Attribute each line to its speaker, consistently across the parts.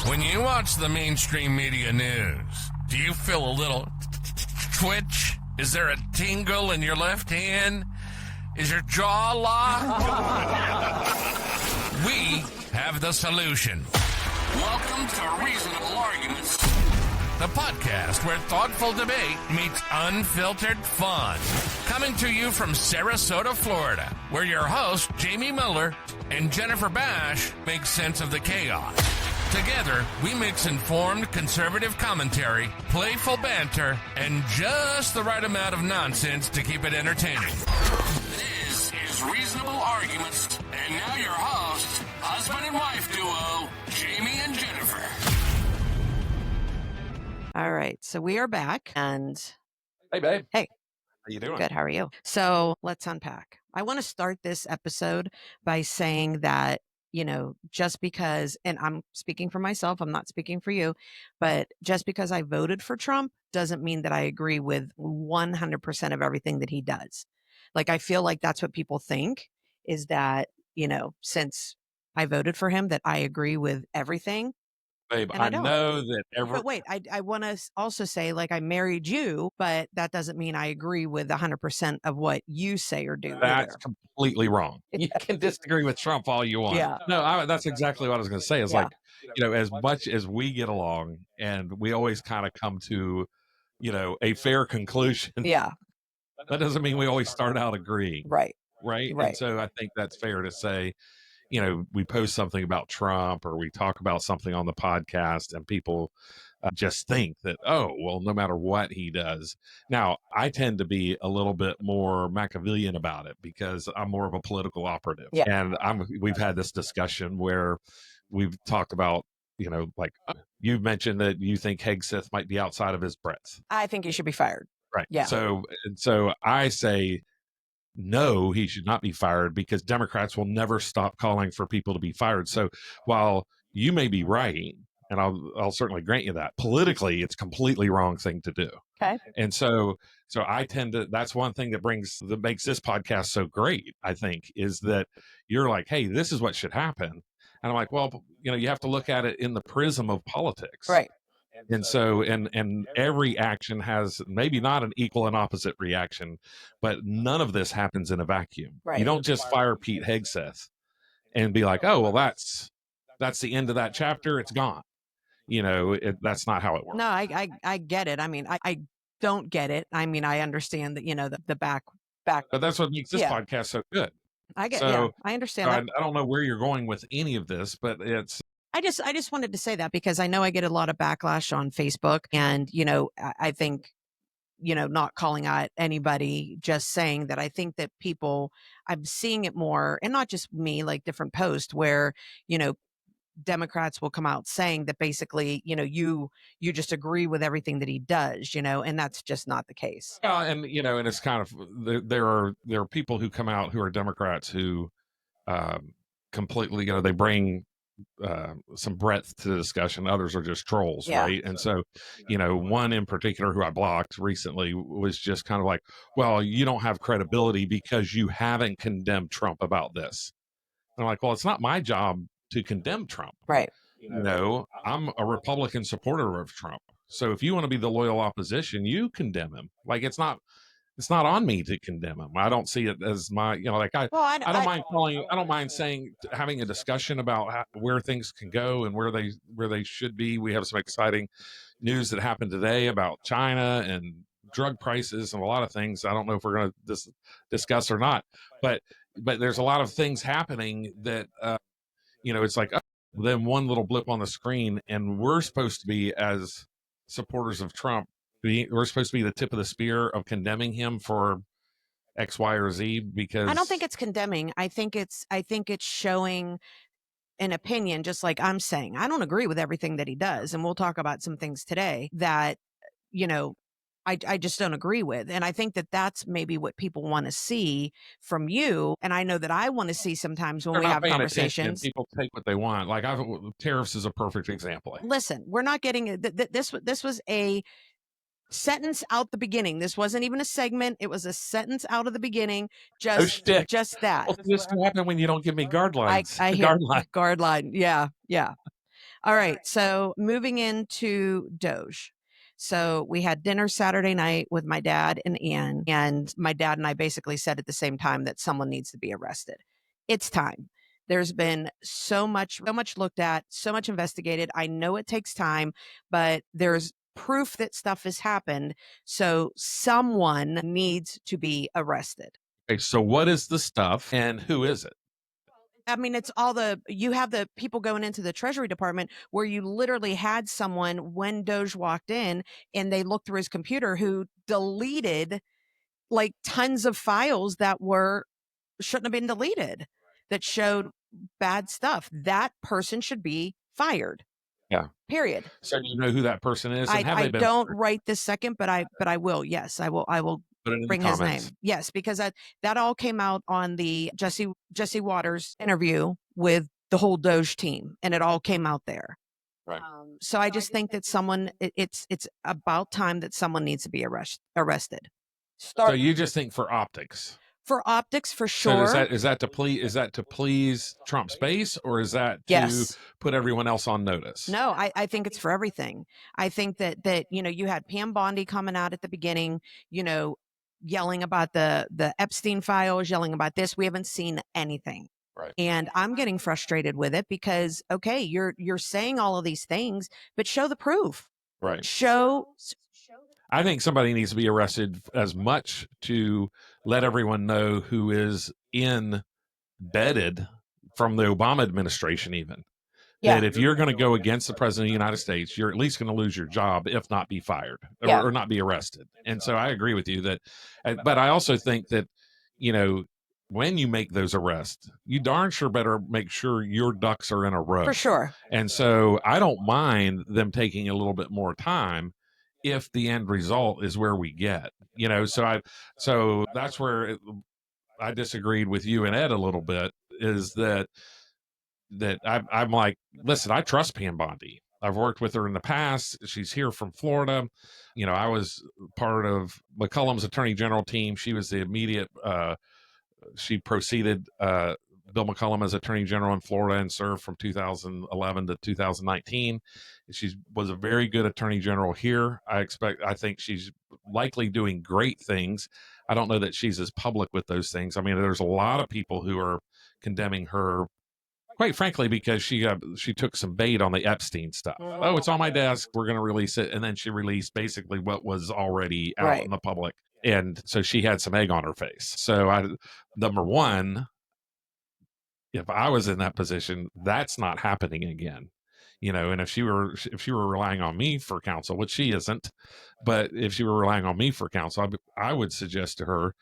Speaker 1: When you watch the mainstream media news, do you feel a little twitch? Is there a tingle in your left hand? Is your jaw locked? We have the solution. Welcome to Reasonable Arguments, the podcast where thoughtful debate meets unfiltered fun. Coming to you from Sarasota, Florida, where your hosts, Jamie Miller and Jennifer Bash, make sense of the chaos. Together, we mix informed conservative commentary, playful banter, and just the right amount of nonsense to keep it entertaining. This is Reasonable Arguments, and now your hosts, husband and wife duo, Jamie and Jennifer.
Speaker 2: All right, so we are back, and
Speaker 3: Hey, babe.
Speaker 2: Hey.
Speaker 3: How you doing?
Speaker 2: Good, how are you? So let's unpack. I want to start this episode by saying that, just because, and I'm speaking for myself, I'm not speaking for you, but just because I voted for Trump doesn't mean that I agree with 100% of everything that he does. Like, I feel like that's what people think, is that, since I voted for him, that I agree with everything.
Speaker 3: Babe,
Speaker 2: And
Speaker 3: I
Speaker 2: I don't.
Speaker 3: know that
Speaker 2: But wait, I want to also say, like, I married you, but that doesn't mean I agree with 100% of what you say or do.
Speaker 3: that's
Speaker 2: either.
Speaker 3: completely wrong. You can disagree with Trump all you want.
Speaker 2: Yeah.
Speaker 3: No, that's exactly what I was going to say. Is
Speaker 2: Yeah.
Speaker 3: like, as much as we get along and we always kind of come to, a fair conclusion.
Speaker 2: Yeah.
Speaker 3: That doesn't mean we always start out agreeing.
Speaker 2: Right.
Speaker 3: Right.
Speaker 2: Right.
Speaker 3: And so I think that's fair to say, we post something about Trump or we talk about something on the podcast and people just think that, oh, well, no matter what he does. Now, I tend to be a little bit more Machiavellian about it because I'm more of a political operative.
Speaker 2: Yeah.
Speaker 3: And we've had this discussion where we've talked about, like you mentioned that you think Hegseth might be outside of his breadth.
Speaker 2: I think he should be fired.
Speaker 3: Right.
Speaker 2: Yeah.
Speaker 3: So I say, no, he should not be fired because Democrats will never stop calling for people to be fired. So while you may be right, and I'll certainly grant you that, politically, it's completely wrong thing to do.
Speaker 2: Okay.
Speaker 3: And so I tend to, that's one thing that makes this podcast so great, I think, is that you're like, hey, this is what should happen. And I'm like, well, you have to look at it in the prism of politics.
Speaker 2: Right.
Speaker 3: And so, and every action has maybe not an equal and opposite reaction, but none of this happens in a vacuum.
Speaker 2: Right.
Speaker 3: You don't just fire Pete Hegseth and be like, oh, well, that's the end of that chapter. It's gone. That's not how it works.
Speaker 2: No, I get it. I mean, I don't get it. I mean, I understand that, the back.
Speaker 3: But that's what makes this
Speaker 2: Yeah.
Speaker 3: podcast so good.
Speaker 2: I get.
Speaker 3: So-
Speaker 2: Yeah, I understand that.
Speaker 3: I don't know where you're going with any of this, but it's,
Speaker 2: I just wanted to say that because I know I get a lot of backlash on Facebook, and I think not calling out anybody, just saying that I think that I'm seeing it more, and not just me, like different posts where Democrats will come out saying that basically you just agree with everything that he does, and that's just not the case.
Speaker 3: and and it's kind of, there are people who come out who are Democrats who completely, they bring some breadth to the discussion. Others are just trolls.
Speaker 2: Yeah.
Speaker 3: Right. And so, one in particular who I blocked recently was just kind of like, well, you don't have credibility because you haven't condemned Trump about this. And I'm like, well, it's not my job to condemn Trump.
Speaker 2: Right.
Speaker 3: I'm a Republican supporter of Trump. So if you want to be the loyal opposition, you condemn him. Like, it's not on me to condemn him. I don't see it as my, I don't mind saying, having a discussion about where things can go and where they should be. We have some exciting news that happened today about China and drug prices and a lot of things. I don't know if we're going to discuss or not, but there's a lot of things happening that, it's like, then one little blip on the screen, and we're supposed to be, as supporters of Trump, we're supposed to be the tip of the spear of condemning him for X, Y, or Z, because
Speaker 2: I don't think it's condemning. I think it's showing an opinion, just like I'm saying. I don't agree with everything that he does, and we'll talk about some things today that I just don't agree with. And I think that that's maybe what people want to see from you. And I know that I want to see sometimes when we have conversations.
Speaker 3: People take what they want. Like, tariffs is a perfect example.
Speaker 2: Listen, we're not getting it. This was a sentence out the beginning. This wasn't even a segment. It was a sentence out of the beginning. Just that.
Speaker 3: Well, this can happen when you don't give me guard lines.
Speaker 2: I hear guard line. Yeah. All right. So moving into Doge. So we had dinner Saturday night with my dad and Ian, and my dad and I basically said at the same time that someone needs to be arrested. It's time. There's been so much looked at, so much investigated. I know it takes time, but there's proof that stuff has happened. So someone needs to be arrested.
Speaker 3: Okay, so what is the stuff and who is it?
Speaker 2: I mean, it's all you have the people going into the Treasury Department where you literally had someone when Doge walked in and they looked through his computer who deleted like tons of files that shouldn't have been deleted, that showed bad stuff. That person should be fired.
Speaker 3: Yeah.
Speaker 2: Period.
Speaker 3: So you know who that person is, and have
Speaker 2: I
Speaker 3: they been
Speaker 2: don't
Speaker 3: fired?
Speaker 2: right this second, but I will. Yes, I will
Speaker 3: Put it in the
Speaker 2: bring his name.
Speaker 3: comments.
Speaker 2: Yes, because that all came out on the Jesse Waters interview with the whole Doge team, and it all came out there.
Speaker 3: Right.
Speaker 2: So I just think that it's about time that someone needs to be arrested.
Speaker 3: So you just think for optics?
Speaker 2: For optics, for sure.
Speaker 3: So is that to please Trump's base, or is that to
Speaker 2: Yes.
Speaker 3: put everyone else on notice?
Speaker 2: No, I think it's for everything. I think that you had Pam Bondi coming out at the beginning, yelling about the Epstein files, yelling about this. We haven't seen anything.
Speaker 3: Right.
Speaker 2: And I'm getting frustrated with it because, okay, you're saying all of these things, but show the proof.
Speaker 3: Right.
Speaker 2: Show.
Speaker 3: I think somebody needs to be arrested as much to let everyone know who is embedded from the Obama administration, even.
Speaker 2: Yeah.
Speaker 3: That if you're going to go against the president of the United States, you're at least going to lose your job, if not be fired or not be arrested. And so I agree with you that, but I also think that, when you make those arrests, you darn sure better make sure your ducks are in a row.
Speaker 2: For sure.
Speaker 3: And so I don't mind them taking a little bit more time if the end result is where we get, so that's where I disagreed with you and Ed a little bit, is that I'm like, listen, I trust Pam Bondi. I've worked with her in the past. She's here from Florida. I was part of McCollum's attorney general team. She was the immediate, she proceeded Bill McCollum as attorney general in Florida and served from 2011 to 2019. She was a very good attorney general here. I think she's likely doing great things. I don't know that she's as public with those things. I mean, there's a lot of people who are condemning her, quite frankly, because she took some bait on the Epstein stuff. Oh, it's on my desk, we're going to release it. And then she released basically what was already out in the public. And so she had some egg on her face. So number one, if I was in that position, that's not happening again. And if she were relying on me for counsel, which she isn't, but if she were relying on me for counsel, I would suggest to her,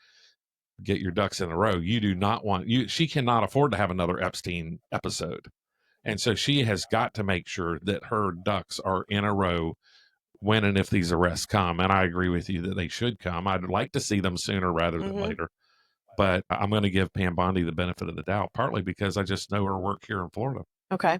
Speaker 3: get your ducks in a row. You do not she cannot afford to have another Epstein episode. And so she has got to make sure that her ducks are in a row when and if these arrests come. And I agree with you that they should come. I'd like to see them sooner rather than later. But I'm going to give Pam Bondi the benefit of the doubt, partly because I just know her work here in Florida.
Speaker 2: Okay.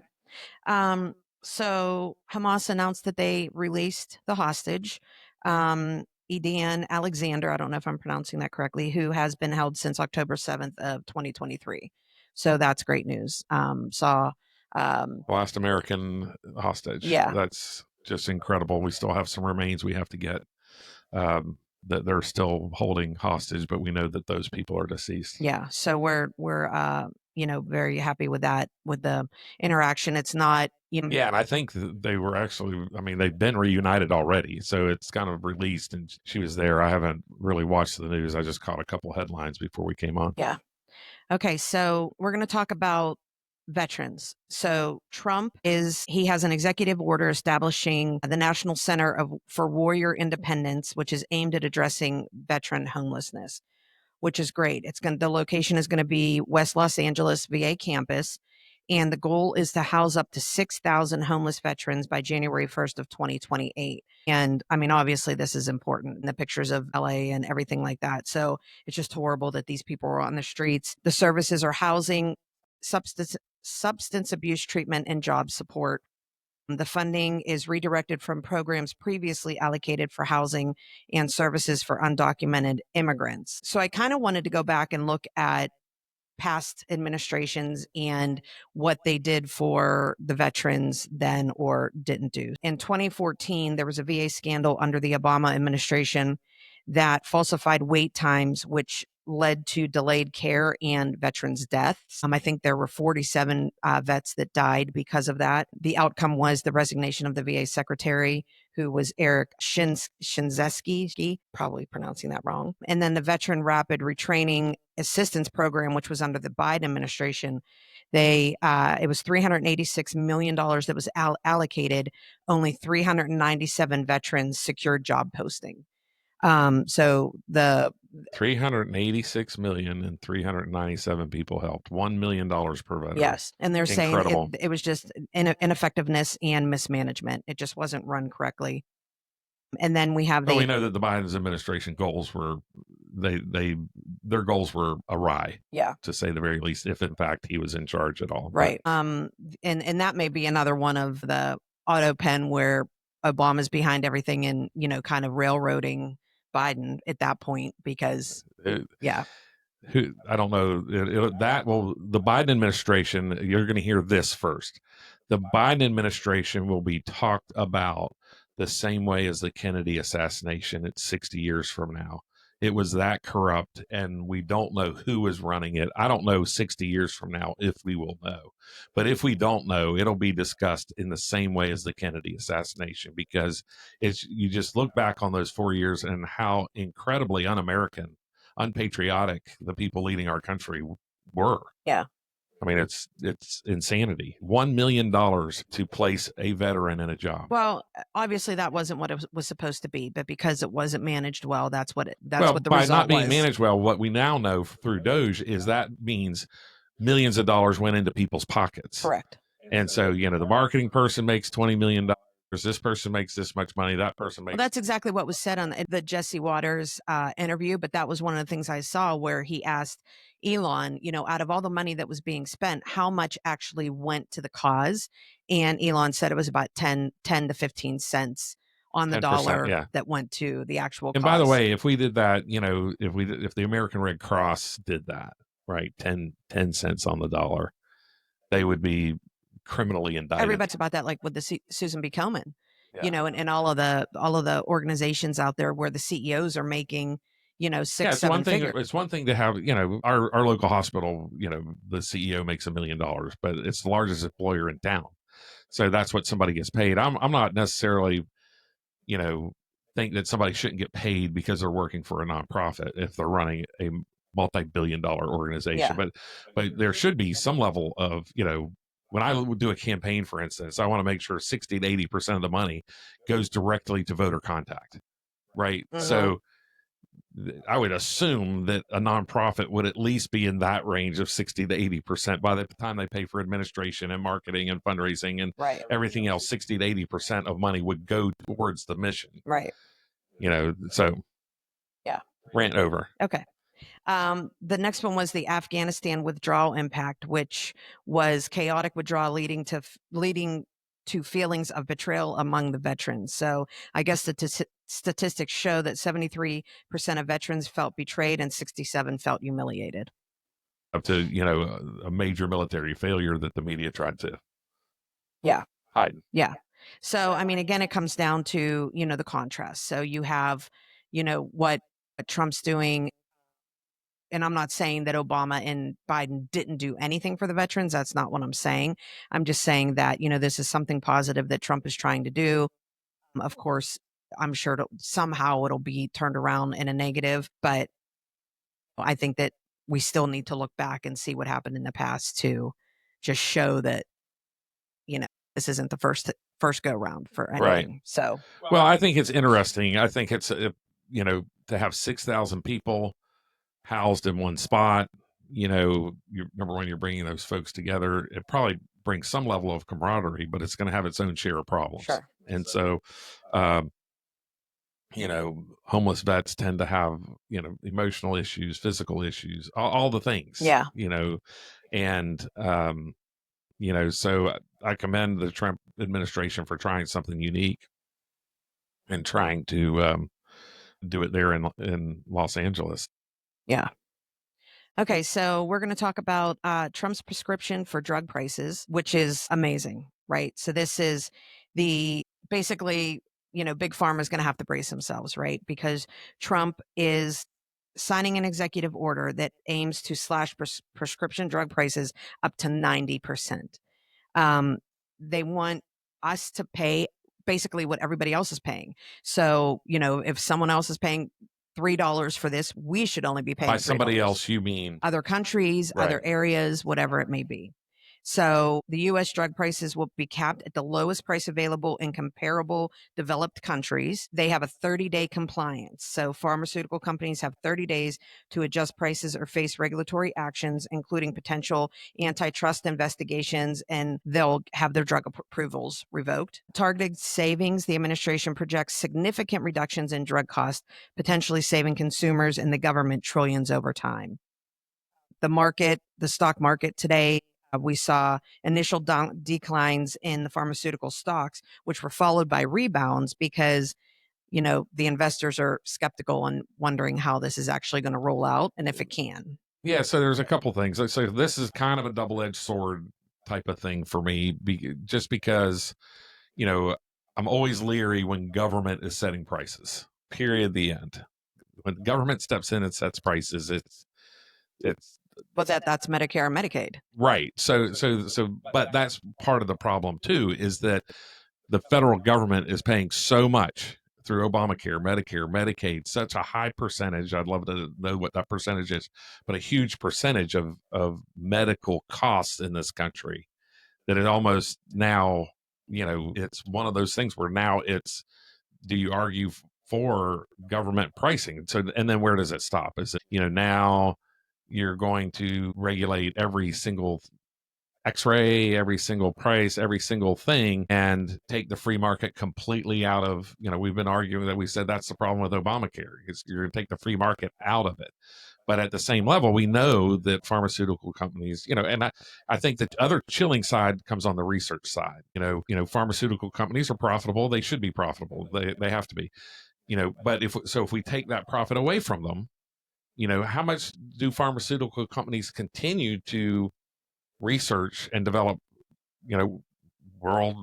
Speaker 2: So Hamas announced that they released the hostage, Edan Alexander, I don't know if I'm pronouncing that correctly, who has been held since October 7th of 2023. So that's great news.
Speaker 3: Last American hostage.
Speaker 2: Yeah.
Speaker 3: That's just incredible. We still have some remains we have to get. That they're still holding hostage, but we know that those people are deceased.
Speaker 2: Yeah. So we're very happy with that, with the interaction. It's not,
Speaker 3: Yeah. And I think they were actually, they've been reunited already. So it's kind of released and she was there. I haven't really watched the news. I just caught a couple headlines before we came on.
Speaker 2: Yeah. Okay. So we're going to talk about veterans. So Trump he has an executive order establishing the National Center for Warrior Independence, which is aimed at addressing veteran homelessness, which is great. The location is going to be West Los Angeles VA campus. And the goal is to house up to 6,000 homeless veterans by January 1st of 2028. And obviously this is important in the pictures of LA and everything like that. So it's just horrible that these people are on the streets. The services are housing, substance abuse treatment, and job support. The funding is redirected from programs previously allocated for housing and services for undocumented immigrants. So I kind of wanted to go back and look at past administrations and what they did for the veterans then or didn't do. In 2014, there was a VA scandal under the Obama administration that falsified wait times, which led to delayed care and veterans' deaths. I think there were 47 vets that died because of that. The outcome was the resignation of the VA secretary, who was Eric Shinzeski, probably pronouncing that wrong. And then the Veteran Rapid Retraining Assistance Program, which was under the Biden administration, it was $386 million that was allocated. Only 397 veterans secured job posting. So the
Speaker 3: 386 million and 397 people helped. $1 million per veteran.
Speaker 2: Yes. And they're saying it was just ineffectiveness and mismanagement. It just wasn't run correctly. And then we have
Speaker 3: we know that the Biden administration goals were their goals were awry.
Speaker 2: Yeah.
Speaker 3: To say the very least, if in fact he was in charge at all.
Speaker 2: Right. And that may be another one of the auto pen where Obama's behind everything and, kind of railroading Biden at that point because
Speaker 3: I don't know the Biden administration, you're going to hear this first. The Biden administration will be talked about the same way as the Kennedy assassination at 60 years from now. It was that corrupt, and we don't know who is running it. I don't know 60 years from now if we will know. But if we don't know, it'll be discussed in the same way as the Kennedy assassination, because you just look back on those 4 years and how incredibly un-American, unpatriotic the people leading our country were.
Speaker 2: Yeah.
Speaker 3: I mean, it's insanity. $1 million to place a veteran in a job.
Speaker 2: Well, obviously that wasn't what it was supposed to be, but because it wasn't managed well, that's what the result was.
Speaker 3: By not being managed well, what we now know through Doge is that means millions of dollars went into people's pockets.
Speaker 2: Correct.
Speaker 3: And so, the marketing person makes $20 million. This person makes this much money. That person makes.
Speaker 2: Well, that's exactly what was said on the Jesse Waters interview. But that was one of the things I saw where he asked Elon, out of all the money that was being spent, how much actually went to the cause? And Elon said it was about 10 to 15 cents on the dollar that went to the actual
Speaker 3: and
Speaker 2: cause.
Speaker 3: By the way, if we did that, if the American Red Cross did that, right, 10 cents on the dollar, they would be criminally indicted.
Speaker 2: Everybody's about that, like with the Susan B. Komen, and all of the organizations out there where the CEOs are making, six, seven figures.
Speaker 3: It's one thing to have, our local hospital, the CEO makes $1 million, but it's the largest employer in town. So that's what somebody gets paid. I'm not necessarily, think that somebody shouldn't get paid because they're working for a nonprofit if they're running a multi-billion-dollar organization.
Speaker 2: Yeah.
Speaker 3: But there should be some level of, when I do a campaign, for instance, I want to make sure 60 to 80% of the money goes directly to voter contact, right?
Speaker 2: Mm-hmm.
Speaker 3: So I would assume that a nonprofit would at least be in that range of 60 to 80% by the time they pay for administration and marketing and fundraising and everything else. 60 to 80% of money would go towards the mission.
Speaker 2: Right.
Speaker 3: So
Speaker 2: yeah.
Speaker 3: Rant over.
Speaker 2: Okay. The next one was the Afghanistan withdrawal impact, which was chaotic withdrawal leading to feelings of betrayal among the veterans. So I guess the statistics show that 73% of veterans felt betrayed and 67% felt humiliated.
Speaker 3: Up to, a major military failure that the media tried to hide.
Speaker 2: Yeah. So, I mean, again, it comes down to, the contrast. So you have, what Trump's doing. And I'm not saying that Obama and Biden didn't do anything for the veterans. That's not what I'm saying. I'm just saying that, this is something positive that Trump is trying to do. Of course, I'm sure somehow it'll be turned around in a negative, but I think that we still need to look back and see what happened in the past to just show that, this isn't the first go round for anything.
Speaker 3: Right.
Speaker 2: So,
Speaker 3: well, I think it's interesting. I think it's, to have 6,000 people housed in one spot, number one, you're bringing those folks together. It probably brings some level of camaraderie, but it's going to have its own share of problems.
Speaker 2: Sure.
Speaker 3: And so, homeless vets tend to have, emotional issues, physical issues, all the things.
Speaker 2: Yeah.
Speaker 3: And, so I commend the Trump administration for trying something unique and trying to do it there in Los Angeles.
Speaker 2: Yeah. Okay, so we're going to talk about Trump's prescription for drug prices, which is amazing, right? So this is basically, Big Pharma is going to have to brace themselves, right? Because Trump is signing an executive order that aims to slash prescription drug prices up to 90%. They want us to pay basically what everybody else is paying. So, if someone else is paying $3 for this, we should only be paying
Speaker 3: by somebody
Speaker 2: $3.
Speaker 3: else. You mean
Speaker 2: Other countries, other areas, whatever it may be. So the U.S. drug prices will be capped at the lowest price available in comparable developed countries. They have a 30-day compliance. So pharmaceutical companies have 30 days to adjust prices or face regulatory actions, including potential antitrust investigations, and they'll have their drug approvals revoked. Targeted savings, the administration projects significant reductions in drug costs, potentially saving consumers and the government trillions over time. The stock market today, we saw initial declines in the pharmaceutical stocks, which were followed by rebounds because, the investors are skeptical and wondering how this is actually going to roll out and if it can.
Speaker 3: Yeah, so there's a couple things. So this is kind of a double-edged sword type of thing for me, just because, I'm always leery when government is setting prices. Period. The end. When government steps in and sets prices, it's
Speaker 2: but that's Medicare and Medicaid.
Speaker 3: Right. So, but that's part of the problem too, is that the federal government is paying so much through Obamacare, Medicare, Medicaid, such a high percentage. I'd love to know what that percentage is, but a huge percentage of medical costs in this country that it almost now, it's one of those things where now do you argue for government pricing? So, and then where does it stop? Is it, now you're going to regulate every single x-ray, every single price, every single thing, and take the free market completely out of, we've been arguing that, we said that's the problem with Obamacare, is you're going to take the free market out of it. But at the same level, we know that pharmaceutical companies, and I think the other chilling side comes on the research side. Pharmaceutical companies are profitable. They should be profitable. They have to be, but if we take that profit away from them, how much do pharmaceutical companies continue to research and develop, world,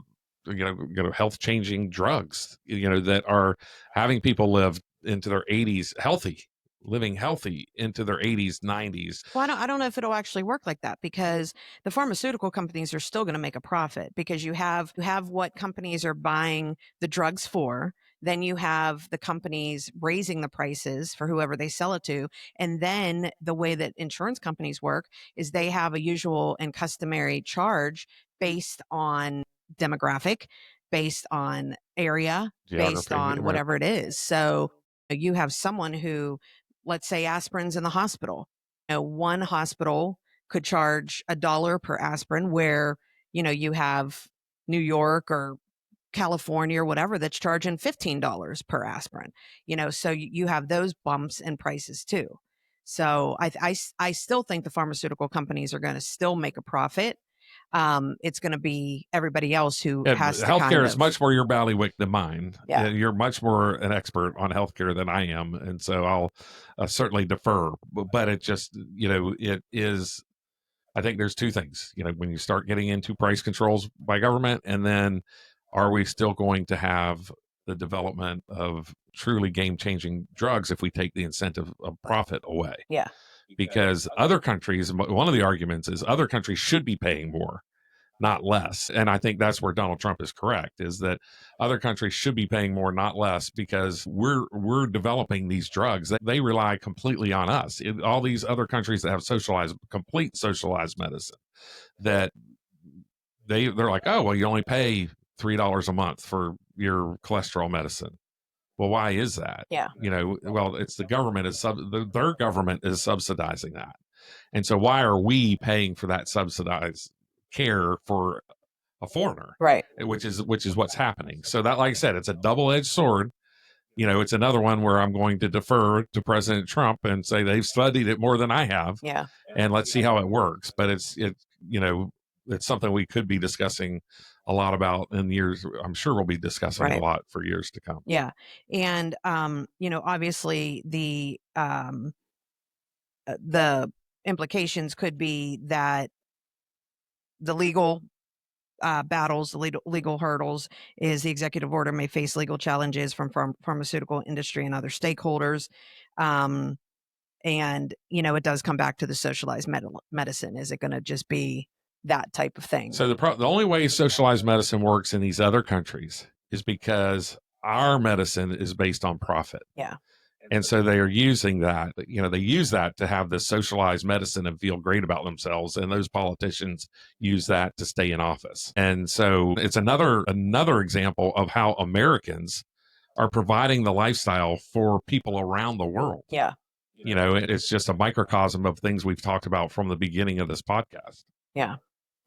Speaker 3: health changing drugs, that are having people live into their 80s living healthy into their 80s, 90s.
Speaker 2: Well, I don't know if it'll actually work like that, because the pharmaceutical companies are still going to make a profit, because you have what companies are buying the drugs for. Then you have the companies raising the prices for whoever they sell it to. And then the way that insurance companies work is they have a usual and customary charge based on demographic, based on area, based on whatever it is. So you have someone who, let's say aspirin's in the hospital. One hospital could charge $1 per aspirin, where, you have New York or California or whatever that's charging $15 per aspirin. So you have those bumps in prices too. So I still think the pharmaceutical companies are going to still make a profit. It's going to be everybody else who has to
Speaker 3: healthcare is much more your bailiwick than mine.
Speaker 2: Yeah.
Speaker 3: You're much more an expert on healthcare than I am, and so I'll certainly defer. But it just, it is. I think there's two things. When you start getting into price controls by government, and then are we still going to have the development of truly game-changing drugs if we take the incentive of profit away?
Speaker 2: Yeah.
Speaker 3: Because other countries, one of the arguments is other countries should be paying more, not less. And I think that's where Donald Trump is correct, is that other countries should be paying more, not less, because we're developing these drugs. They rely completely on us. All these other countries that have complete socialized medicine, that they're like, oh, well, you only pay $3 a month for your cholesterol medicine. Well, why is that?
Speaker 2: Yeah.
Speaker 3: Well, it's the government their government is subsidizing that. And so why are we paying for that subsidized care for a foreigner?
Speaker 2: Right.
Speaker 3: Which is what's happening. So that, like I said, it's a double-edged sword. It's another one where I'm going to defer to President Trump and say they've studied it more than I have.
Speaker 2: Yeah.
Speaker 3: And let's see how it works. But it's something we could be discussing a lot about in years. I'm sure we'll be discussing a lot for years to come.
Speaker 2: Yeah. And, obviously the implications could be that the legal battles, the legal hurdles is the executive order may face legal challenges from pharmaceutical industry and other stakeholders. And, it does come back to the socialized medicine. Is it going to just be that type of thing?
Speaker 3: So the only way socialized medicine works in these other countries is because our medicine is based on profit.
Speaker 2: Yeah.
Speaker 3: And so they are using that, they use that to have this socialized medicine and feel great about themselves. And those politicians use that to stay in office. And so it's another example of how Americans are providing the lifestyle for people around the world.
Speaker 2: Yeah.
Speaker 3: It's just a microcosm of things we've talked about from the beginning of this podcast.
Speaker 2: Yeah.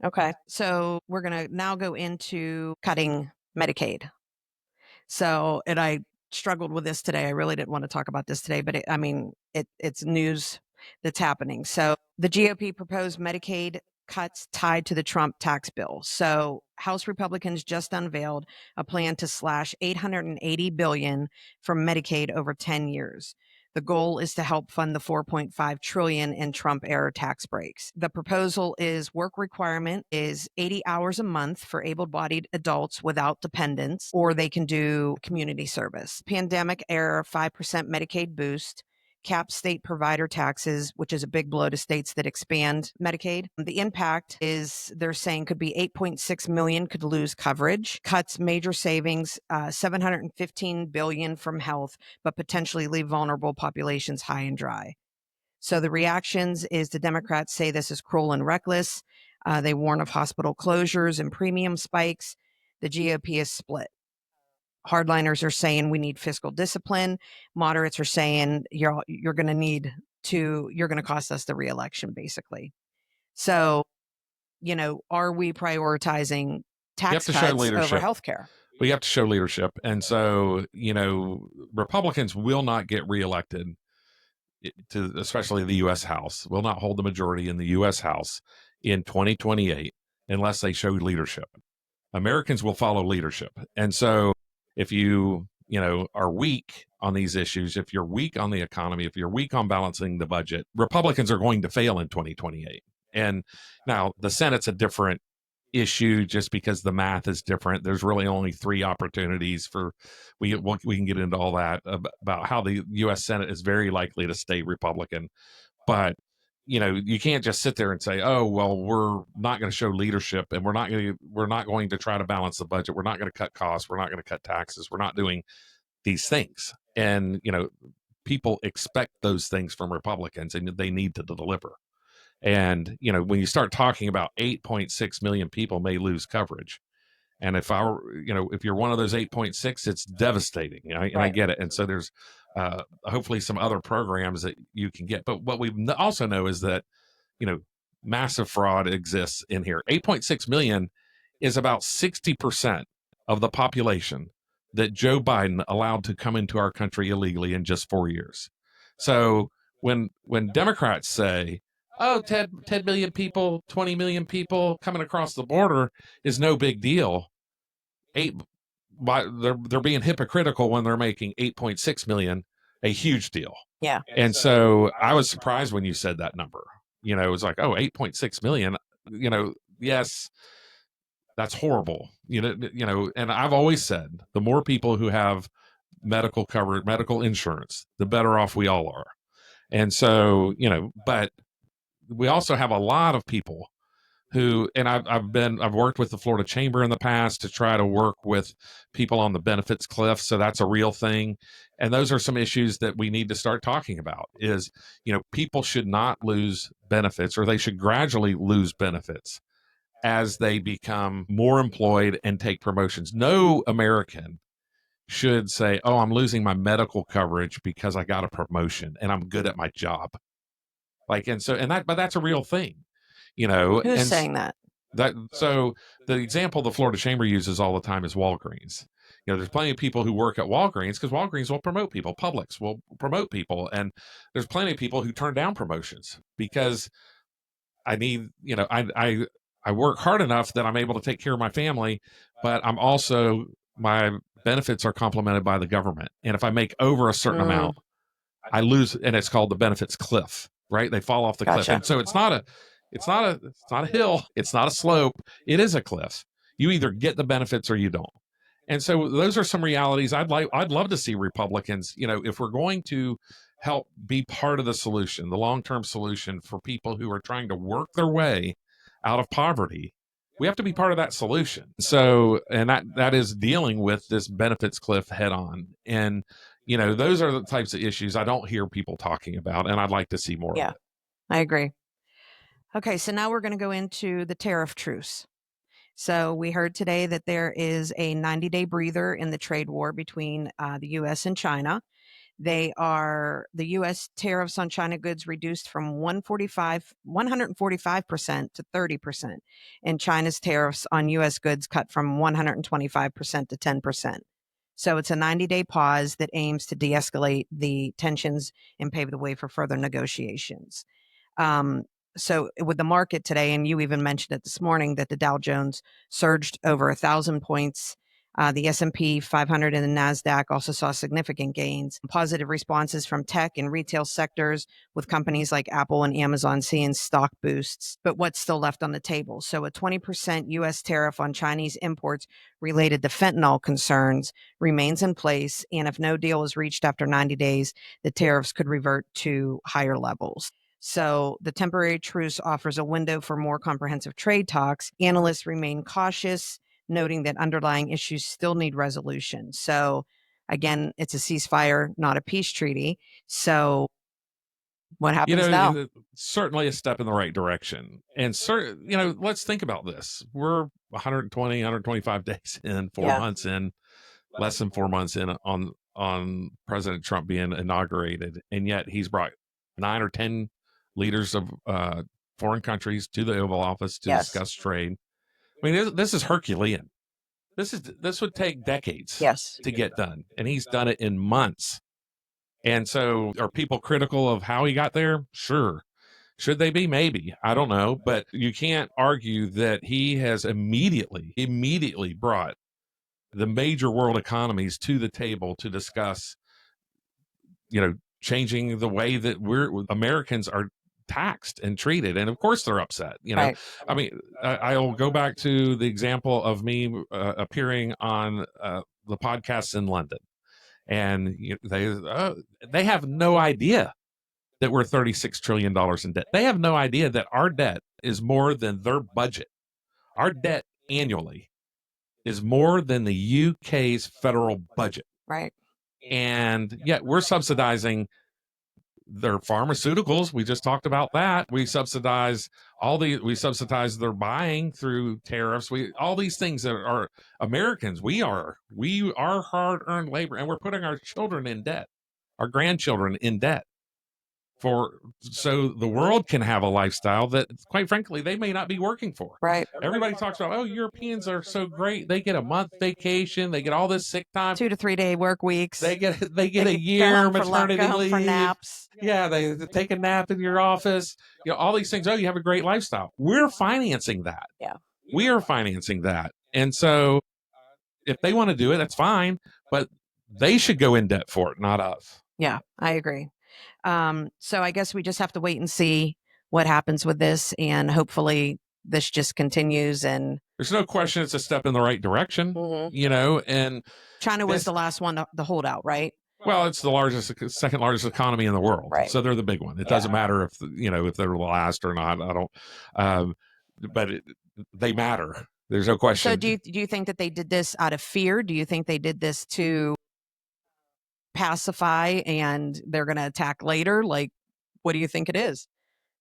Speaker 2: Okay. So we're going to now go into cutting Medicaid. So, and I struggled with this today. I really didn't want to talk about this today, but it's news that's happening. So the GOP proposed Medicaid cuts tied to the Trump tax bill. So House Republicans just unveiled a plan to slash $880 billion from Medicaid over 10 years. The goal is to help fund the $4.5 trillion in Trump-era tax breaks. The proposal is work requirement is 80 hours a month for able-bodied adults without dependents, or they can do community service. Pandemic-era 5% Medicaid boost, cap state provider taxes, which is a big blow to states that expand Medicaid. The impact is, they're saying, could be 8.6 million could lose coverage, cuts major savings, $715 billion from health, but potentially leave vulnerable populations high and dry. So the reactions is the Democrats say this is cruel and reckless. They warn of hospital closures and premium spikes. The GOP is split. Hardliners are saying we need fiscal discipline. Moderates are saying you're going to cost us the reelection, basically. So, are we prioritizing tax cuts over healthcare?
Speaker 3: We have to show leadership. And so, Republicans will not get reelected to, especially the U.S. House, will not hold the majority in the U.S. House in 2028 unless they show leadership. Americans will follow leadership. And so, if you are weak on these issues, if you're weak on the economy, if you're weak on balancing the budget, Republicans are going to fail in 2028. And now the Senate's a different issue just because the math is different. There's really only 3 opportunities for, we can get into all that about how the U.S. Senate is very likely to stay Republican. But you can't just sit there and say, oh, well, we're not going to show leadership and we're not going to try to balance the budget. We're not going to cut costs. We're not going to cut taxes. We're not doing these things. And, people expect those things from Republicans and they need to deliver. And, when you start talking about 8.6 million people may lose coverage. And if you're one of those 8.6, it's devastating. And I get it. And so there's hopefully some other programs that you can get. But what we also know is that, massive fraud exists in here. 8.6 million is about 60% of the population that Joe Biden allowed to come into our country illegally in just 4 years. So when Democrats say, oh, 10 million people, 20 million people coming across the border is no big deal, they're being hypocritical when they're making 8.6 million a huge deal.
Speaker 2: Yeah.
Speaker 3: And so I was surprised when you said that number. It was like, oh, 8.6 million, yes, that's horrible. And I've always said the more people who have medical coverage, medical insurance, the better off we all are. And so, but we also have a lot of people who, and I've worked with the Florida Chamber in the past to try to work with people on the benefits cliff. So that's a real thing. And those are some issues that we need to start talking about is, people should not lose benefits, or they should gradually lose benefits as they become more employed and take promotions. No American should say, oh, I'm losing my medical coverage because I got a promotion and I'm good at my job. But that's a real thing.
Speaker 2: Who's saying that?
Speaker 3: So the example the Florida Chamber uses all the time is Walgreens. There's plenty of people who work at Walgreens because Walgreens will promote people. Publix will promote people. And there's plenty of people who turn down promotions because I need, I work hard enough that I'm able to take care of my family, but my benefits are complemented by the government. And if I make over a certain amount, I lose, and it's called the benefits cliff. right? They fall off the cliff. And so it's not a hill. It's not a slope. It is a cliff. You either get the benefits or you don't. And so those are some realities. I'd love to see Republicans, if we're going to help be part of the solution, the long-term solution for people who are trying to work their way out of poverty, we have to be part of that solution. So, and that is dealing with this benefits cliff head on. And, those are the types of issues I don't hear people talking about, and I'd like to see more of it.
Speaker 2: I agree. Okay, so now we're going to go into the tariff truce. So we heard today that there is a 90-day breather in the trade war between the U.S. and China. The U.S. tariffs on China goods reduced from 145% to 30%, and China's tariffs on U.S. goods cut from 125% to 10%. So it's a 90-day pause that aims to de-escalate the tensions and pave the way for further negotiations. So with the market today, and you even mentioned it this morning, that the Dow Jones surged over 1,000 points. The S&P 500 and the NASDAQ also saw significant gains. Positive responses from tech and retail sectors, with companies like Apple and Amazon seeing stock boosts. But what's still left on the table? So a 20% U.S. tariff on Chinese imports related to fentanyl concerns remains in place. And if no deal is reached after 90 days, the tariffs could revert to higher levels. So the temporary truce offers a window for more comprehensive trade talks. Analysts remain cautious, noting that underlying issues still need resolution. So again, it's a ceasefire, not a peace treaty. So what happens now?
Speaker 3: Certainly a step in the right direction. And let's think about this. We're 120, 125 days in, 4 months in, less than 4 months in on President Trump being inaugurated. And yet he's brought 9 or 10 leaders of foreign countries to the Oval Office to discuss trade. I mean, this is Herculean. This would take decades to get done, and he's done it in months. And so, are people critical of how he got there? Sure. Should they be? Maybe. I don't know. But you can't argue that he has immediately brought the major world economies to the table to discuss, changing the way that Americans are taxed and treated. And of course they're upset.
Speaker 2: Right.
Speaker 3: I mean, I'll go back to the example of me appearing on the podcasts in London, and they have no idea that we're $36 trillion in debt. They have no idea that our debt is more than their budget. Our debt annually is more than the UK's federal budget.
Speaker 2: Right.
Speaker 3: And yet we're subsidizing their pharmaceuticals. We just talked about that. We subsidize their buying through tariffs. All these things that are Americans. We are hard-earned labor, and we're putting our children in debt, our grandchildren in debt, so the world can have a lifestyle that, quite frankly, they may not be working for.
Speaker 2: Right.
Speaker 3: Everybody talks about, Europeans are so great. They get a month vacation. They get all this sick time.
Speaker 2: 2 to 3 day work weeks.
Speaker 3: They get a year maternity leave
Speaker 2: for naps.
Speaker 3: Yeah, they take a nap in your office. All these things. You have a great lifestyle. We're financing that.
Speaker 2: Yeah.
Speaker 3: We are financing that. And so if they want to do it, that's fine. But they should go in debt for it, not us.
Speaker 2: Yeah, I agree. So I guess we just have to wait and see what happens with this, and hopefully this just continues. And
Speaker 3: there's no question it's a step in the right direction, and
Speaker 2: China was the last one to hold out, right?
Speaker 3: Well, it's the second largest economy in the world.
Speaker 2: Right.
Speaker 3: So they're the big one. It doesn't matter if they're the last or not. I don't, but they matter. There's no question.
Speaker 2: So do you think that they did this out of fear? Do you think they did this to pacify and they're going to attack later? Like, what do you think it is?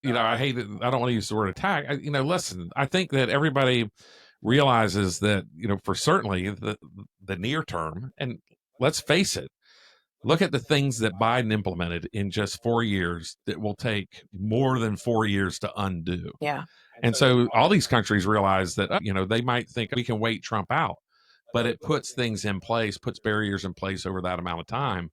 Speaker 3: I hate it. I don't want to use the word attack. Listen, I think that everybody realizes that, for certainly the near term, and let's face it, look at the things that Biden implemented in just 4 years that will take more than 4 years to undo.
Speaker 2: Yeah.
Speaker 3: And so all these countries realize that, they might think we can wait Trump out, but it puts things in place, puts barriers in place over that amount of time,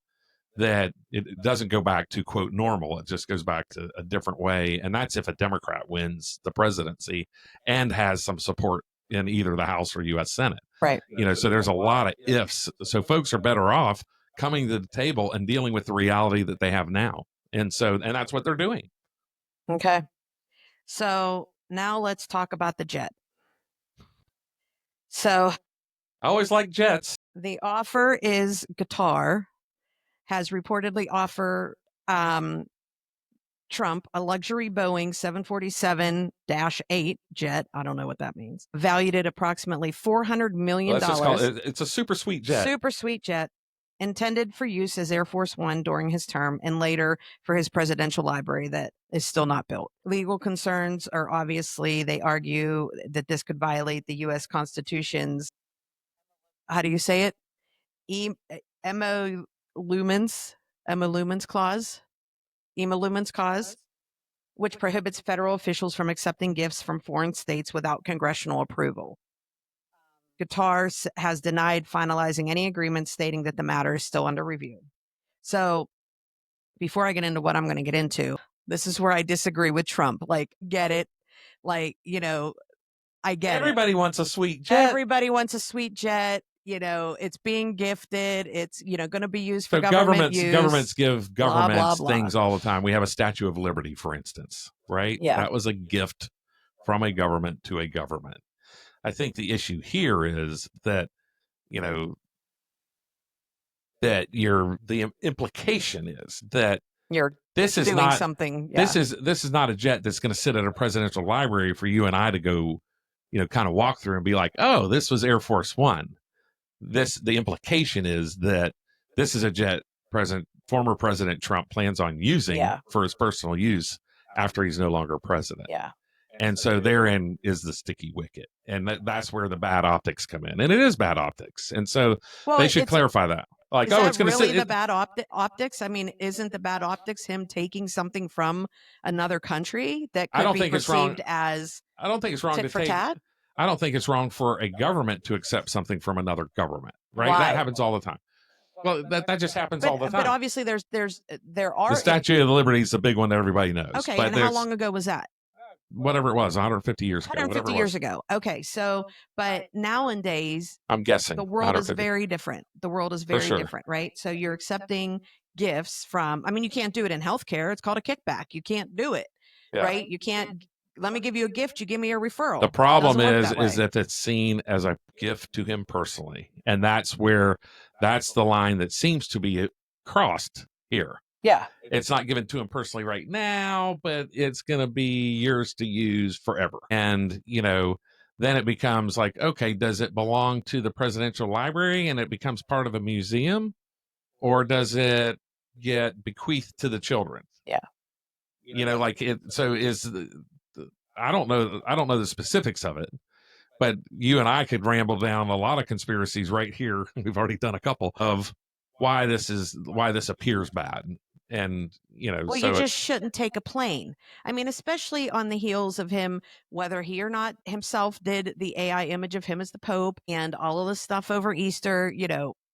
Speaker 3: that it doesn't go back to, quote, normal. It just goes back to a different way. And that's if a Democrat wins the presidency and has some support in either the House or U.S. Senate.
Speaker 2: Right.
Speaker 3: So there's a lot of ifs. So folks are better off coming to the table and dealing with the reality that they have now. And that's what they're doing.
Speaker 2: Okay. So now let's talk about the jet. So
Speaker 3: I always like jets.
Speaker 2: The offer is Qatar has reportedly offered Trump a luxury Boeing 747-8 jet. I don't know what that means. Valued at approximately $400 million.
Speaker 3: Let's just call it, it's a super sweet jet.
Speaker 2: Super sweet jet. Intended for use as Air Force One during his term and later for his presidential library that is still not built. Legal concerns are obviously, they argue that this could violate the U.S. Constitution's, how do you say it? Emoluments clause, which prohibits federal officials from accepting gifts from foreign states without congressional approval. Qatar has denied finalizing any agreement, stating that the matter is still under review. So before I get into what I'm going to get into, this is where I disagree with Trump. Like, get it? Like, I get
Speaker 3: Everybody wants a sweet jet.
Speaker 2: Everybody wants a sweet jet. It's being gifted. It's, going to be used for government use.
Speaker 3: Governments give governments
Speaker 2: blah, blah, blah.
Speaker 3: things all the time. We have a Statue of Liberty, for instance, right?
Speaker 2: Yeah.
Speaker 3: That was a gift from a government to a government. I think the issue here is that, that the implication is that this is
Speaker 2: doing
Speaker 3: not
Speaker 2: something.
Speaker 3: Yeah. This is not a jet that's going to sit at a presidential library for you and I to go, kind of walk through and be like, oh, this was Air Force One. The implication is that this is a jet former President Trump plans on using for his personal use after he's no longer president.
Speaker 2: Yeah.
Speaker 3: And so therein is the sticky wicket. And that's where the bad optics come in. And it is bad optics. And so they should clarify that. Like,
Speaker 2: is
Speaker 3: it's going to
Speaker 2: really the bad optics? I mean, isn't the bad optics him taking something from another country that could be perceived as
Speaker 3: I don't think it's wrong
Speaker 2: tit for tat?
Speaker 3: I don't think it's wrong for a government to accept something from another government, right?
Speaker 2: Why?
Speaker 3: That happens all the time. Well, that just happens all the time.
Speaker 2: But obviously there are
Speaker 3: the Statue of Liberty is the big one that everybody knows.
Speaker 2: Okay,
Speaker 3: but
Speaker 2: and how long ago was that?
Speaker 3: Whatever it was, 150 years ago.
Speaker 2: 150 years ago. Okay, so, but nowadays,
Speaker 3: I'm guessing
Speaker 2: the world is very different. The world is very different, right? So you're accepting gifts from, you can't do it in healthcare. It's called a kickback. You can't do it, right? You can't, let me give you a gift, you give me a referral.
Speaker 3: The problem is that it's seen as a gift to him personally. And that's the line that seems to be crossed here.
Speaker 2: Yeah.
Speaker 3: It's not given to him personally right now, but it's going to be yours to use forever. And, then it becomes like, okay, does it belong to the presidential library and it becomes part of a museum? Or does it get bequeathed to the children?
Speaker 2: Yeah.
Speaker 3: I don't know the specifics of it, but you and I could ramble down a lot of conspiracies right here. We've already done a couple of why this appears bad. And,
Speaker 2: well, you just shouldn't take a plane. Especially on the heels of him, whether he or not himself did the AI image of him as the Pope and all of this stuff over Easter,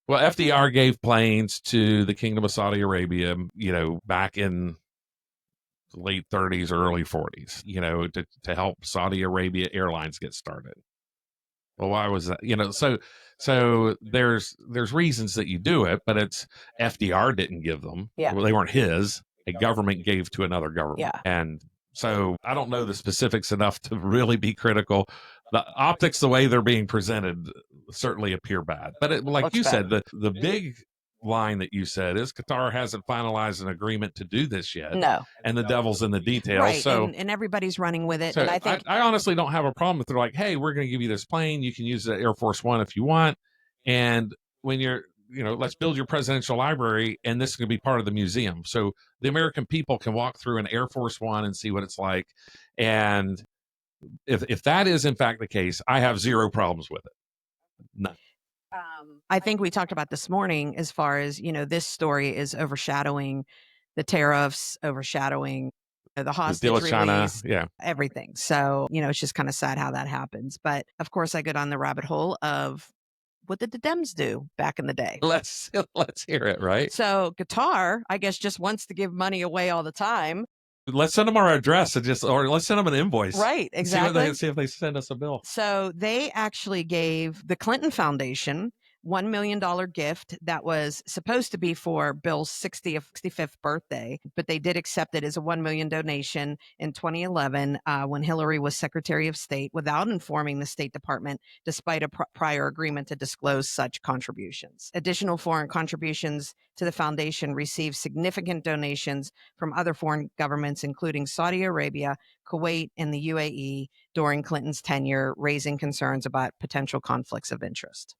Speaker 3: Well, FDR gave planes to the Kingdom of Saudi Arabia, back in the late 30s or early 40s, to help Saudi Arabia Airlines get started. Well, why was that? So there's reasons that you do it, but it's FDR didn't give them.
Speaker 2: Yeah.
Speaker 3: Well, they weren't his. A government gave to another government.
Speaker 2: Yeah.
Speaker 3: And so I don't know the specifics enough to really be critical. The optics, the way they're being presented, certainly appear bad. But like you said, the big line that you said is Qatar hasn't finalized an agreement to do this yet.
Speaker 2: No.
Speaker 3: And the devil's in the details.
Speaker 2: Right.
Speaker 3: So
Speaker 2: and everybody's running with it.
Speaker 3: So
Speaker 2: and I think
Speaker 3: I honestly don't have a problem if they're like, hey, we're going to give you this plane. You can use the Air Force One if you want. And when you're, let's build your presidential library and this is going to be part of the museum. So the American people can walk through an Air Force One and see what it's like. And if that is in fact the case, I have zero problems with it. None.
Speaker 2: I think we talked about this morning as far as, this story is overshadowing the tariffs, overshadowing the hostage
Speaker 3: deal with
Speaker 2: release,
Speaker 3: China,
Speaker 2: everything. So, it's just kind of sad how that happens. But of course, I go down the rabbit hole of what did the Dems do back in the day?
Speaker 3: Let's hear it, right?
Speaker 2: So Qatar, I guess, just wants to give money away all the time.
Speaker 3: Let's send them our address or let's send them an invoice.
Speaker 2: Right, exactly.
Speaker 3: See if they send us a bill.
Speaker 2: So they actually gave the Clinton Foundation $1 million gift that was supposed to be for Bill's 65th birthday, but they did accept it as a $1 million donation in 2011 when Hillary was Secretary of State without informing the State Department, despite a prior agreement to disclose such contributions. Additional foreign contributions to the foundation received significant donations from other foreign governments, including Saudi Arabia, Kuwait, and the UAE during Clinton's tenure, raising concerns about potential conflicts of interest.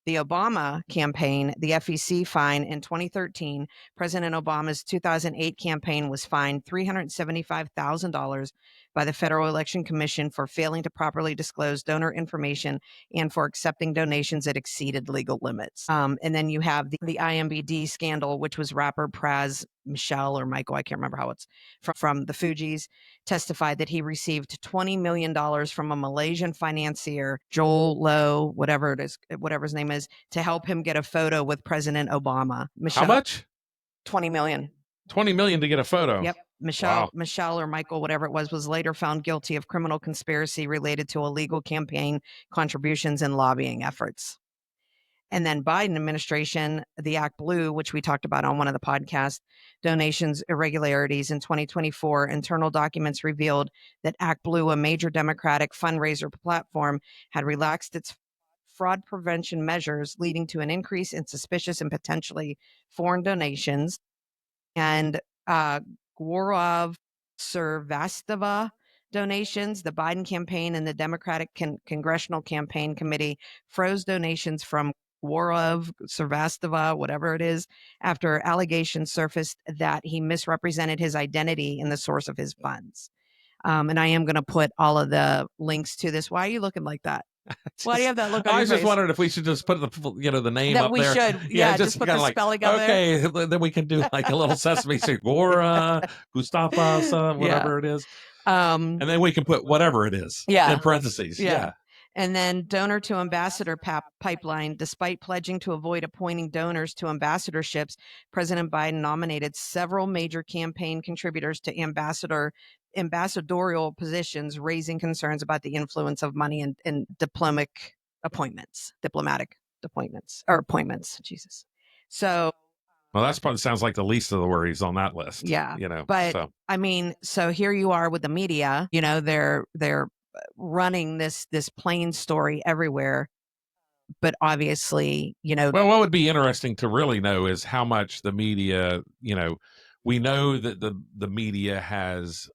Speaker 2: The Obama campaign, the FEC fine in 2013, President Obama's 2008 campaign was fined $375,000 by the Federal Election Commission for failing to properly disclose donor information and for accepting donations that exceeded legal limits. And then you have the IMBD scandal, which was rapper Praz Michelle or Michael, I can't remember how it's from the Fugees, testified that he received $20 million from a Malaysian financier, Joel Low, whatever his name is, to help him get a photo with President Obama.
Speaker 3: How much?
Speaker 2: 20 million.
Speaker 3: 20 million to get a photo.
Speaker 2: Yep. Michelle or Michael, whatever it was later found guilty of criminal conspiracy related to illegal campaign contributions and lobbying efforts. And then Biden administration, the Act Blue, which we talked about on one of the podcasts, donations irregularities in 2024, internal documents revealed that Act Blue, a major Democratic fundraiser platform, had relaxed its fraud prevention measures, leading to an increase in suspicious and potentially foreign donations. And Gaurav Srivastava donations, the Biden campaign and the Democratic Congressional Campaign Committee froze donations from Gaurav Srivastava, whatever it is, after allegations surfaced that he misrepresented his identity in the source of his funds. And I am going to put all of the links to this. Why are you looking like that? Why do you have that look on your face?
Speaker 3: I was just wondering if we should just put the name
Speaker 2: that
Speaker 3: up
Speaker 2: we
Speaker 3: there.
Speaker 2: Should. Yeah, just put the spelling up there.
Speaker 3: Okay, then we can do like a little Sesame Street, Gora, Gustafas, whatever it is. And then we can put whatever it is in parentheses. Yeah.
Speaker 2: And then donor to ambassador pipeline. Despite pledging to avoid appointing donors to ambassadorships, President Biden nominated several major campaign contributors to ambassadorial positions, raising concerns about the influence of money in diplomatic appointments. Jesus. So.
Speaker 3: Well, that's probably sounds like the least of the worries on that list.
Speaker 2: Yeah. But I mean, so here you are with the media, they're running this plain story everywhere, but obviously, well,
Speaker 3: what would be interesting to really know is how much the media, we know that the media has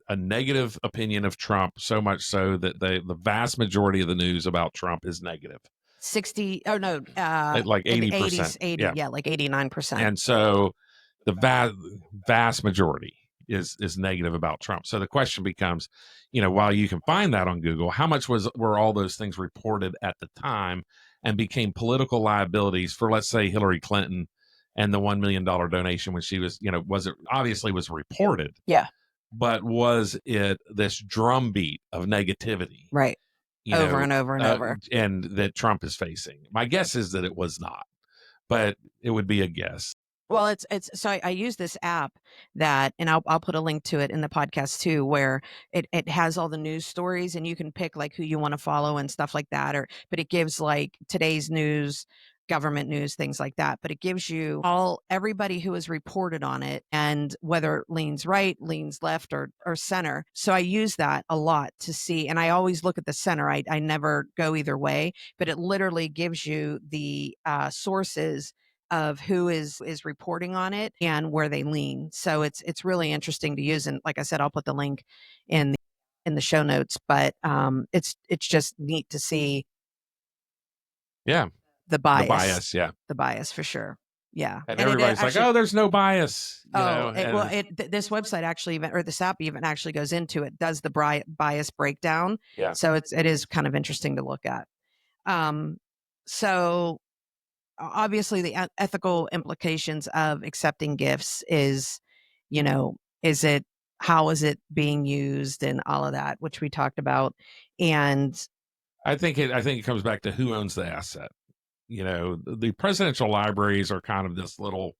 Speaker 3: a negative opinion of Trump, so much so that the vast majority of the news about Trump is negative.
Speaker 2: 60 like
Speaker 3: 80%.
Speaker 2: 80, yeah, like 89%.
Speaker 3: And so the vast majority is negative about Trump. So the question becomes, while you can find that on Google, how much were all those things reported at the time and became political liabilities for, let's say, Hillary Clinton and the $1 million donation when she was, was it obviously was reported.
Speaker 2: Yeah.
Speaker 3: But was it this drumbeat of negativity?
Speaker 2: Right. Over and over and over.
Speaker 3: And that Trump is facing. My guess is that it was not, but it would be a guess.
Speaker 2: Well, it's so I use this app that, and I'll put a link to it in the podcast too, where it has all the news stories and you can pick like who you want to follow and stuff like that, but it gives like today's news, government news, things like that. But it gives you everybody who has reported on it and whether it leans right, leans left, or center. So I use that a lot to see, and I always look at the center. I never go either way, but it literally gives you the sources of who is reporting on it and where they lean. So it's really interesting to use. And like I said, I'll put the link in the show notes, but it's just neat to see.
Speaker 3: Yeah.
Speaker 2: The bias.
Speaker 3: The
Speaker 2: bias for sure. Yeah.
Speaker 3: And everybody's like, oh, there's no bias.
Speaker 2: This website actually, or this app even actually goes into it, does the bias breakdown.
Speaker 3: Yeah.
Speaker 2: So it is kind of interesting to look at. So obviously the ethical implications of accepting gifts is, how is it being used and all of that, which we talked about. And
Speaker 3: I think it comes back to who owns the asset. The presidential libraries are kind of this little,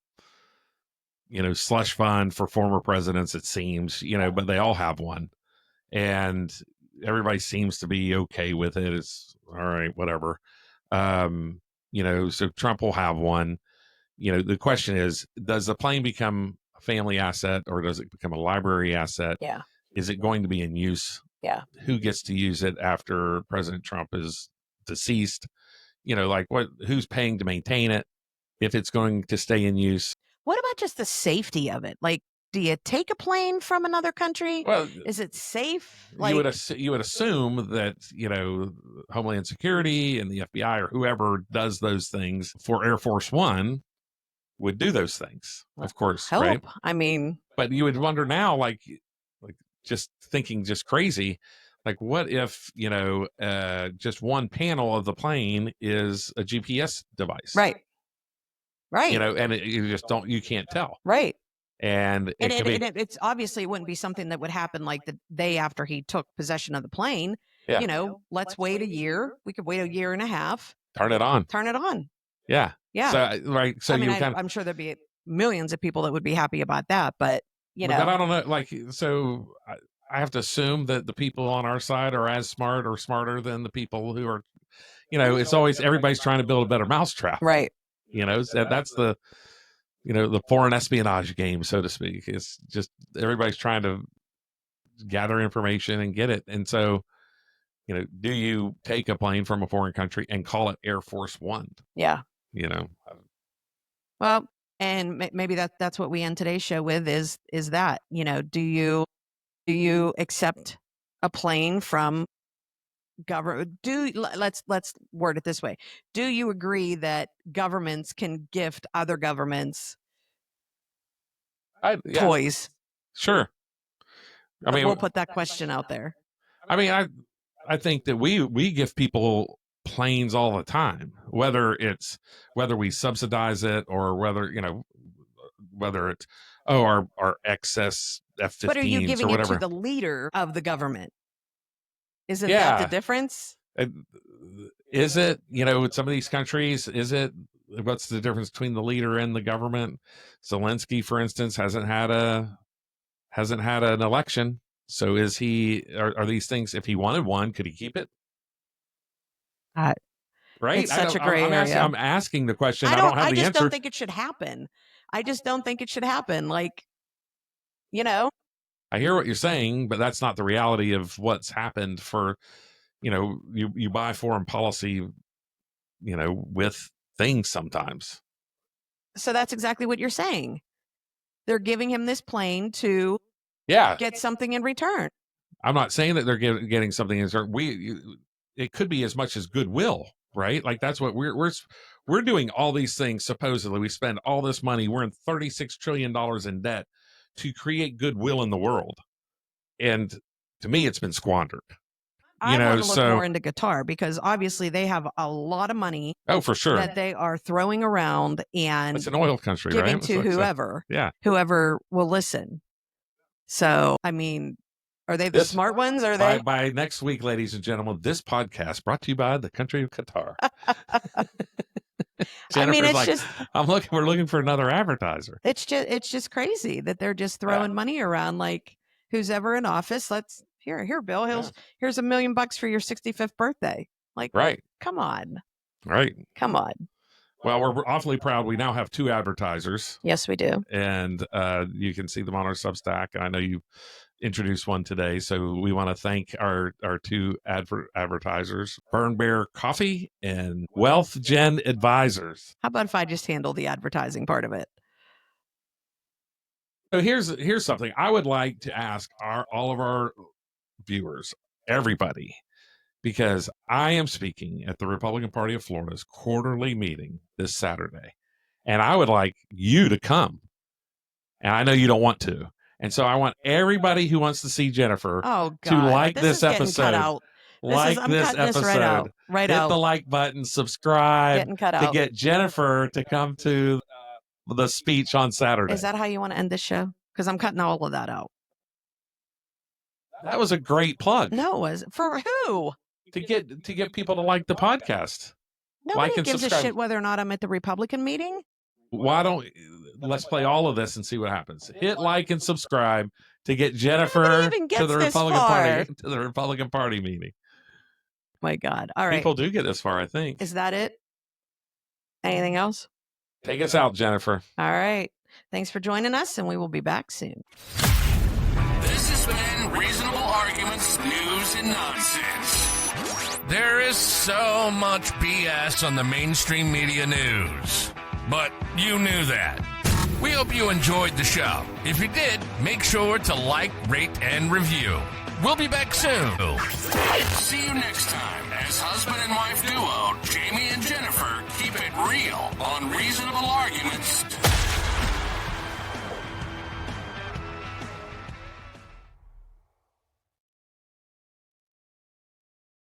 Speaker 3: slush fund for former presidents, it seems, but they all have one and everybody seems to be okay with it. It's all right, whatever. So Trump will have one. The question is, does the plane become a family asset or does it become a library asset?
Speaker 2: Yeah.
Speaker 3: Is it going to be in use?
Speaker 2: Yeah.
Speaker 3: Who gets to use it after President Trump is deceased? Who's paying to maintain it if it's going to stay in use?
Speaker 2: What about just the safety of it? Like, do you take a plane from another country?
Speaker 3: Well,
Speaker 2: is it safe?
Speaker 3: You would assume that Homeland Security and the FBI or whoever does those things for Air Force One would do those things, of course,
Speaker 2: help.
Speaker 3: right?
Speaker 2: I mean,
Speaker 3: but you would wonder now, like just thinking just crazy, like what if just one panel of the plane is a GPS device,
Speaker 2: right?
Speaker 3: And you can't tell,
Speaker 2: right?
Speaker 3: And
Speaker 2: it's obviously it wouldn't be something that would happen like the day after he took possession of the plane.
Speaker 3: Yeah.
Speaker 2: Let's wait a year. We could wait a year and a half.
Speaker 3: Turn it on.
Speaker 2: Yeah.
Speaker 3: So
Speaker 2: I'm sure there'd be millions of people that would be happy about that, but
Speaker 3: but I don't know. So I have to assume that the people on our side are as smart or smarter than the people who are. It's always everybody's trying to build a better mousetrap,
Speaker 2: right?
Speaker 3: That's the the foreign espionage game, so to speak. It's just everybody's trying to gather information and get it. And so, do you take a plane from a foreign country and call it Air Force One?
Speaker 2: Yeah.
Speaker 3: Well,
Speaker 2: and maybe that's what we end today's show with is that, do you accept a plane from government? Let's word it this way. Do you agree that governments can gift other governments toys?
Speaker 3: Sure.
Speaker 2: I mean, we'll put that question out there.
Speaker 3: I mean, I think that we give people planes all the time, whether we subsidize it or whether it's our excess F-15s.
Speaker 2: But are you giving
Speaker 3: it
Speaker 2: to the leader of the government? Isn't that the difference?
Speaker 3: Is it, in some of these countries, what's the difference between the leader and the government? Zelensky, for instance, hasn't had an election. So are these things, if he wanted one, could he keep it?
Speaker 2: Right? It's such a gray area.
Speaker 3: I'm asking the question. I don't have the answer.
Speaker 2: I just don't think it should happen. I just don't think it should happen. Like,
Speaker 3: I hear what you're saying, but that's not the reality of what's happened for, you buy foreign policy, with things sometimes.
Speaker 2: So that's exactly what you're saying. They're giving him this plane to get something in return.
Speaker 3: I'm not saying that they're getting something in return. It could be as much as goodwill, right? Like that's what we're doing all these things. Supposedly we spend all this money. We're in $36 trillion in debt to create goodwill in the world. And to me, it's been squandered.
Speaker 2: I want to look more into Qatar because obviously they have a lot of money.
Speaker 3: Oh, for sure.
Speaker 2: That they are throwing around and
Speaker 3: it's an oil country,
Speaker 2: giving
Speaker 3: right?
Speaker 2: to whoever. Whoever will listen. So, I mean, are they the smart ones? Are they?
Speaker 3: By next week, ladies and gentlemen, this podcast brought to you by the country of Qatar.
Speaker 2: I mean, it's just
Speaker 3: we're looking for another advertiser.
Speaker 2: It's just crazy that they're just throwing money around like who's ever in office. Here, Bill. Here's $1 million for your 65th birthday. Like,
Speaker 3: right.
Speaker 2: Come on.
Speaker 3: Right.
Speaker 2: Come on.
Speaker 3: Well, we're awfully proud. We now have 2 advertisers.
Speaker 2: Yes, we do.
Speaker 3: And you can see them on our Substack. I know you introduced one today. So we want to thank our 2 advertisers, Burn Bear Coffee and Wealth Gen Advisors.
Speaker 2: How about if I just handle the advertising part of it?
Speaker 3: So here's something I would like to ask all of our viewers, everybody, because I am speaking at the Republican Party of Florida's quarterly meeting this Saturday, and I would like you to come. And I know you don't want to. And so I want everybody who wants to see Jennifer to like this episode. Like this episode.
Speaker 2: Right
Speaker 3: Hit
Speaker 2: out.
Speaker 3: the like button, subscribe
Speaker 2: Getting cut
Speaker 3: to
Speaker 2: out.
Speaker 3: get Jennifer to come to the speech on Saturday.
Speaker 2: Is that how you want to end this show? Because I'm cutting all of that out.
Speaker 3: That was a great plug.
Speaker 2: No, it was for who?
Speaker 3: To get people to like the podcast.
Speaker 2: Nobody gives a shit whether or not I'm at the Republican meeting.
Speaker 3: Let's play all of this and see what happens. Hit like and subscribe to get Jennifer to the Republican Party meeting.
Speaker 2: My God. All right.
Speaker 3: People do get this far, I think.
Speaker 2: Is that it? Anything else?
Speaker 3: Take us out, Jennifer.
Speaker 2: All right. Thanks for joining us, and we will be back soon.
Speaker 1: This has been Reasonable Arguments News and Nonsense. There is so much BS on the mainstream media news, but you knew that. We hope you enjoyed the show. If you did, make sure to like, rate, and review. We'll be back soon. See you next time as husband and wife duo Jamie and Jennifer keep it real on Reasonable Arguments.